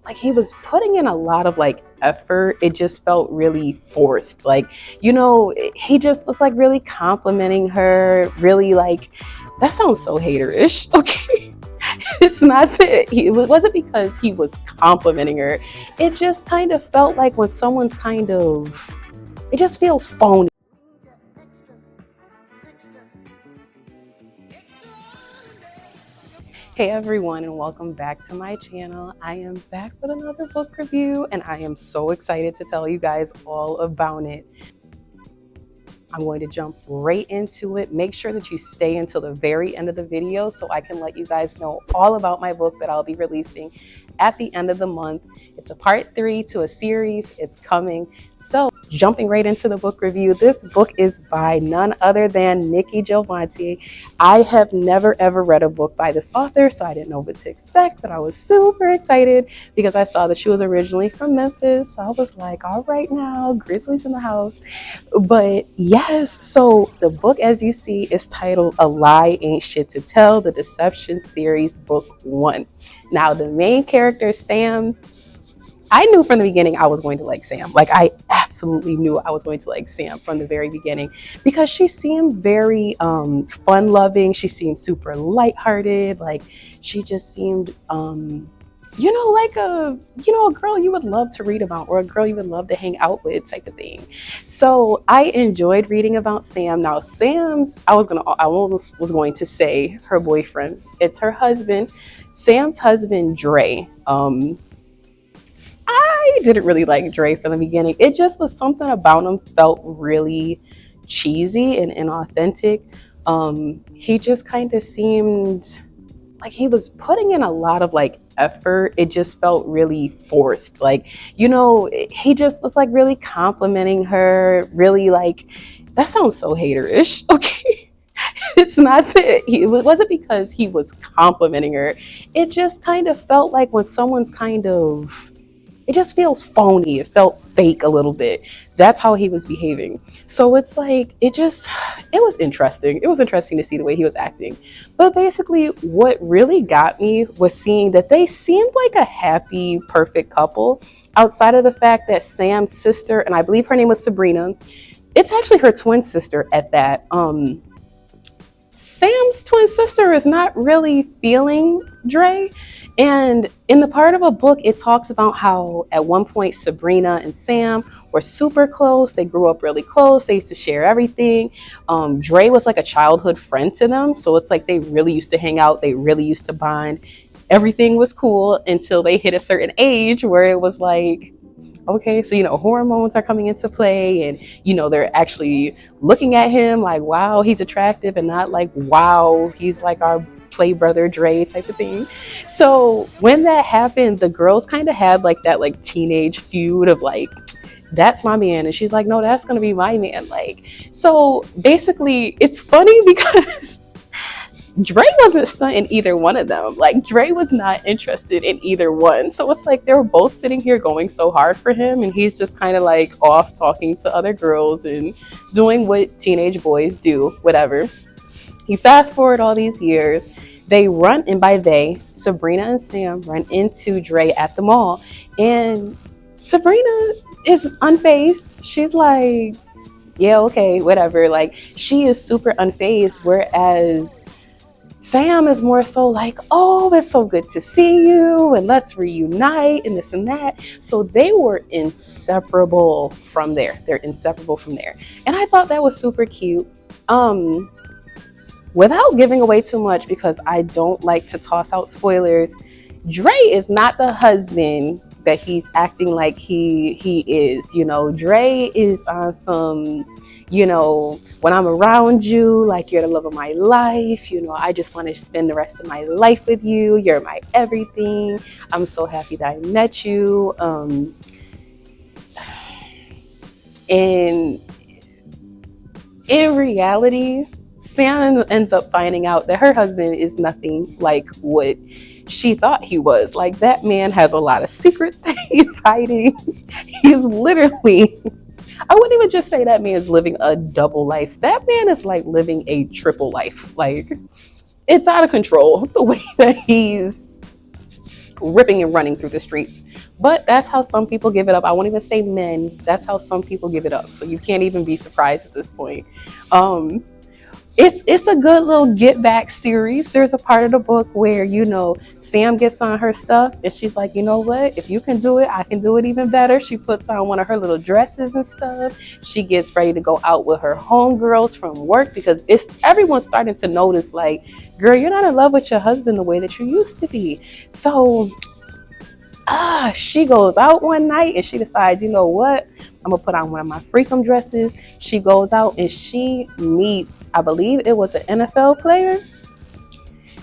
like he was putting in a lot of like effort. It just felt really forced. Like, he just was like really complimenting her, really like, that sounds so haterish. Okay. It's not that it wasn't because he was complimenting her. It just kind of felt like when someone's kind of, it just feels phony. Hey everyone, and welcome back to my channel. I am back with another book review, and I am so excited to tell you guys all about it. I'm going to jump right into it. Make sure that you stay until the very end of the video so I can let you guys know all about my book that I'll be releasing at the end of the month. It's a part 3 to a series. It's coming. So jumping right into the book review, this book is by none other than Nikki Giovanti. I have never ever read a book by this author, so I didn't know what to expect, but I was super excited because I saw that she was originally from Memphis. So I was like, all right now, Grizzlies in the house. But yes, so the book, as you see, is titled A Lie Ain't Shit to Tell, the Deception Series, Book 1. Now, the main character, Sam, I knew from the beginning I was going to like Sam. Like, I absolutely knew I was going to like Sam from the very beginning because she seemed very fun loving. She seemed super lighthearted. Like, she just seemed like a girl you would love to read about, or a girl you would love to hang out with, type of thing. So I enjoyed reading about Sam. Now, I almost was going to say her boyfriend. It's her husband. Sam's husband, Dre. I didn't really like Dre from the beginning. It just was something about him felt really cheesy and inauthentic. He just kind of seemed like he was putting in a lot of like effort. It just felt really forced. Like, he just was like really complimenting her, really like, that sounds so haterish. Okay. It's not that it wasn't because he was complimenting her. It just kind of felt like when someone's kind of, it just feels phony. It felt fake a little bit. That's how he was behaving. So it's like, it was interesting. It was interesting to see the way he was acting. But basically, what really got me was seeing that they seemed like a happy, perfect couple, outside of the fact that Sam's sister, and I believe her name was Sabrina, it's actually her twin sister at that. Sam's twin sister is not really feeling Dre. And in the part of a book, it talks about how at one point Sabrina and Sam were super close. They grew up really close. They used to share everything. Dre was like a childhood friend to them. So it's like they really used to hang out. They really used to bond. Everything was cool until they hit a certain age where it was like, okay, so hormones are coming into play, and they're actually looking at him like, wow, he's attractive, and not like, wow, he's like our play brother Dre type of thing. So when that happened, the girls kind of had like that like teenage feud of like, that's my man, and she's like, no, that's gonna be my man. Like, so basically it's funny because Dre wasn't stunting either one of them. Like, Dre was not interested in either one. So it's like they were both sitting here going so hard for him, and he's just kind of like off talking to other girls and doing what teenage boys do, whatever. You fast forward all these years, they run, and by they, Sabrina and Sam run into Dre at the mall, and Sabrina is unfazed. She's like, yeah, okay, whatever. Like, she is super unfazed, whereas Sam is more so like, oh, it's so good to see you, and let's reunite, and this and that. So they were inseparable from there. They're inseparable from there. And I thought that was super cute. Without giving away too much, because I don't like to toss out spoilers, Dre is not the husband that he's acting like he is. Dre is on some, when I'm around you, like, you're the love of my life. I just want to spend the rest of my life with you. You're my everything. I'm so happy that I met you. And in reality, Sam ends up finding out that her husband is nothing like what she thought he was. Like, that man has a lot of secrets that he's hiding. He's literally, I wouldn't even just say that man is living a double life. That man is like living a triple life. Like, it's out of control the way that he's ripping and running through the streets. But that's how some people give it up. I won't even say men. That's how some people give it up. So you can't even be surprised at this point. Um, it's a good little get back series. There's a part of the book where, Sam gets on her stuff and she's like, you know what, if you can do it, I can do it even better. She puts on one of her little dresses and stuff. She gets ready to go out with her homegirls from work, because everyone's starting to notice, like, girl, you're not in love with your husband the way that you used to be. So she goes out one night and she decides, you know what? I'm gonna put on one of my freakum dresses. She goes out and she meets, I believe it was an NFL player.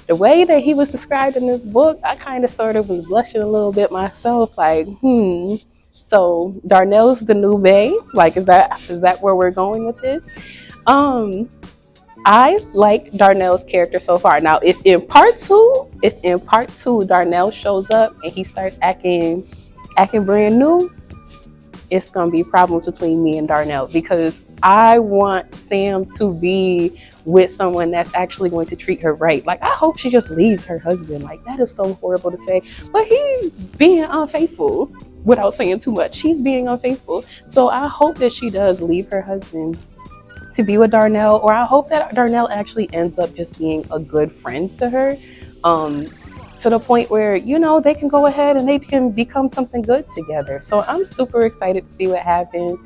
The way that he was described in this book, I kind of sort of was blushing a little bit myself, like, So Darnell's the new bae. Like, is that where we're going with this? I like Darnell's character so far. Now, if in part two Darnell shows up and he starts acting brand new, it's gonna be problems between me and Darnell, because I want Sam to be with someone that's actually going to treat her right. Like, I hope she just leaves her husband. Like, that is so horrible to say, but he's being unfaithful. Without saying too much, he's being unfaithful. So I hope that she does leave her husband to be with Darnell, or I hope that Darnell actually ends up just being a good friend to her, to the point where, they can go ahead and they can become something good together. So I'm super excited to see what happens.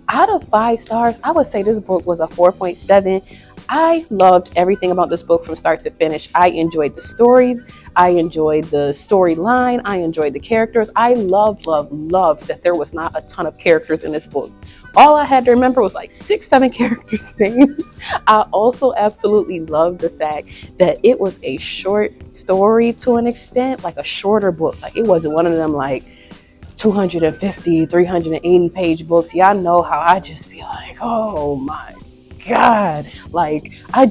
Out of 5 stars, I would say this book was a 4.7. I loved everything about this book from start to finish. I enjoyed the story. I enjoyed the storyline. I enjoyed the characters. I loved that there was not a ton of characters in this book. All I had to remember was like 6-7 characters' names. I also absolutely loved the fact that it was a short story to an extent, like a shorter book. Like, it wasn't one of them like 250, 380 page books. Y'all know how I just be like, oh my God. Like, I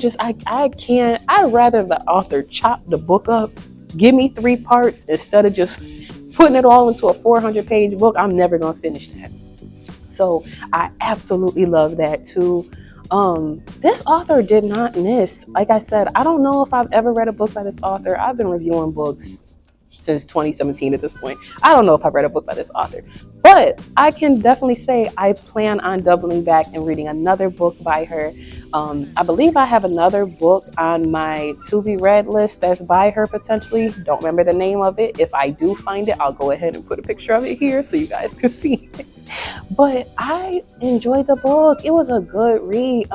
can't, I'd rather the author chop the book up, give me 3 parts instead of just putting it all into a 400 page book. I'm never going to finish that. So I absolutely love that too. This author did not miss. Like I said, I don't know if I've ever read a book by this author. I've been reviewing books since 2017 at this point. I don't know if I've read a book by this author, but I can definitely say I plan on doubling back and reading another book by her. I believe I have another book on my to be read list that's by her potentially. Don't remember the name of it. If I do find it, I'll go ahead and put a picture of it here so you guys can see it. But I enjoyed the book. It was a good read.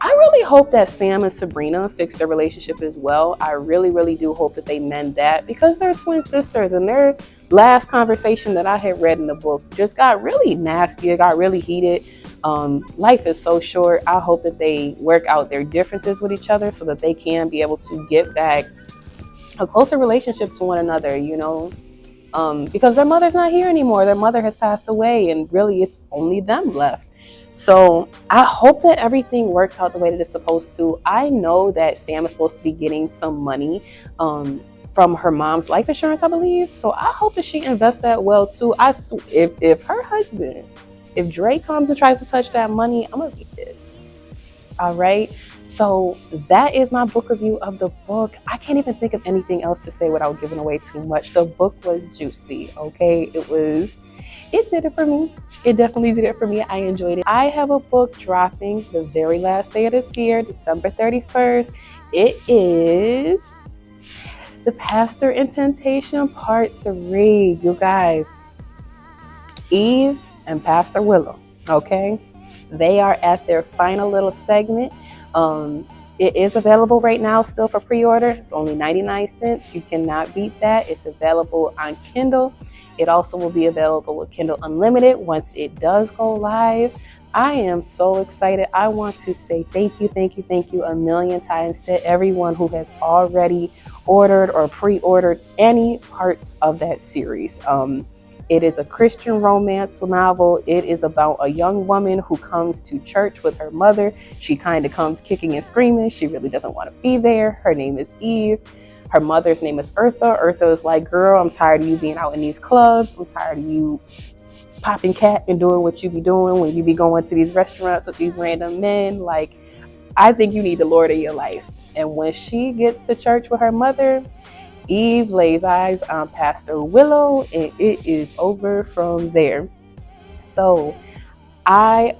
I really hope that Sam and Sabrina fix their relationship as well. I really, really do hope that they mend that, because they're twin sisters, and their last conversation that I had read in the book just got really nasty. It got really heated. Life is so short. I hope that they work out their differences with each other so that they can be able to get back a closer relationship to one another, because their mother's not here anymore. Their mother has passed away, and really it's only them left. So I hope that everything works out the way that it's supposed to. I know that Sam is supposed to be getting some money from her mom's life insurance, I believe. So I hope that she invests that well too. If her husband, if Dre comes and tries to touch that money, I'm gonna be pissed. All right. So that is my book review of the book. I can't even think of anything else to say without giving away too much. The book was juicy. Okay. It did it for me. It definitely did it for me. I enjoyed it. I have a book dropping the very last day of this year, December 31st. It is The Pastor in Temptation Part 3. You guys, Eve and Pastor Willow, okay? They are at their final little segment. It is available right now still for pre-order. It's only 99 cents. You cannot beat that. It's available on Kindle. It also will be available with Kindle Unlimited once it does go live. I am so excited. I want to say thank you a million times to everyone who has already ordered or pre-ordered any parts of that series. It is a Christian romance novel. It is about a young woman who comes to church with her mother. She kind of comes kicking and screaming. She really doesn't want to be there. Her name is Eve. Her mother's name is Eartha. Eartha is like, girl, I'm tired of you being out in these clubs. I'm tired of you popping cat and doing what you be doing when you be going to these restaurants with these random men. Like, I think you need the Lord in your life. And when she gets to church with her mother, Eve lays eyes on Pastor Willow, and it is over from there. So I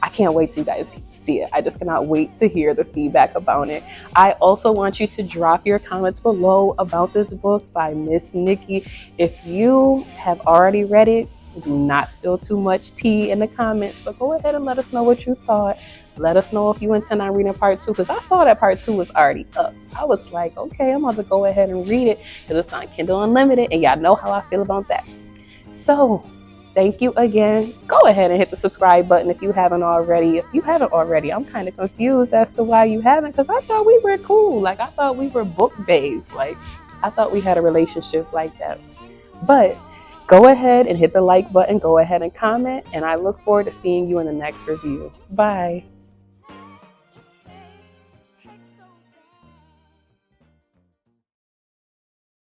I can't wait till you guys see it. I just cannot wait to hear the feedback about it. I also want you to drop your comments below about this book by Miss Nikki. If you have already read it, do not spill too much tea in the comments, but go ahead and let us know what you thought. Let us know if you intend on reading part 2, because I saw that part 2 was already up. So I was like, okay, I'm about to go ahead and read it because it's on Kindle Unlimited, and y'all know how I feel about that. So thank you again. Go ahead and hit the subscribe button if you haven't already. If you haven't already, I'm kind of confused as to why you haven't, because I thought we were cool. Like, I thought we were book based. Like, I thought we had a relationship like that. But go ahead and hit the like button. Go ahead and comment. And I look forward to seeing you in the next review. Bye.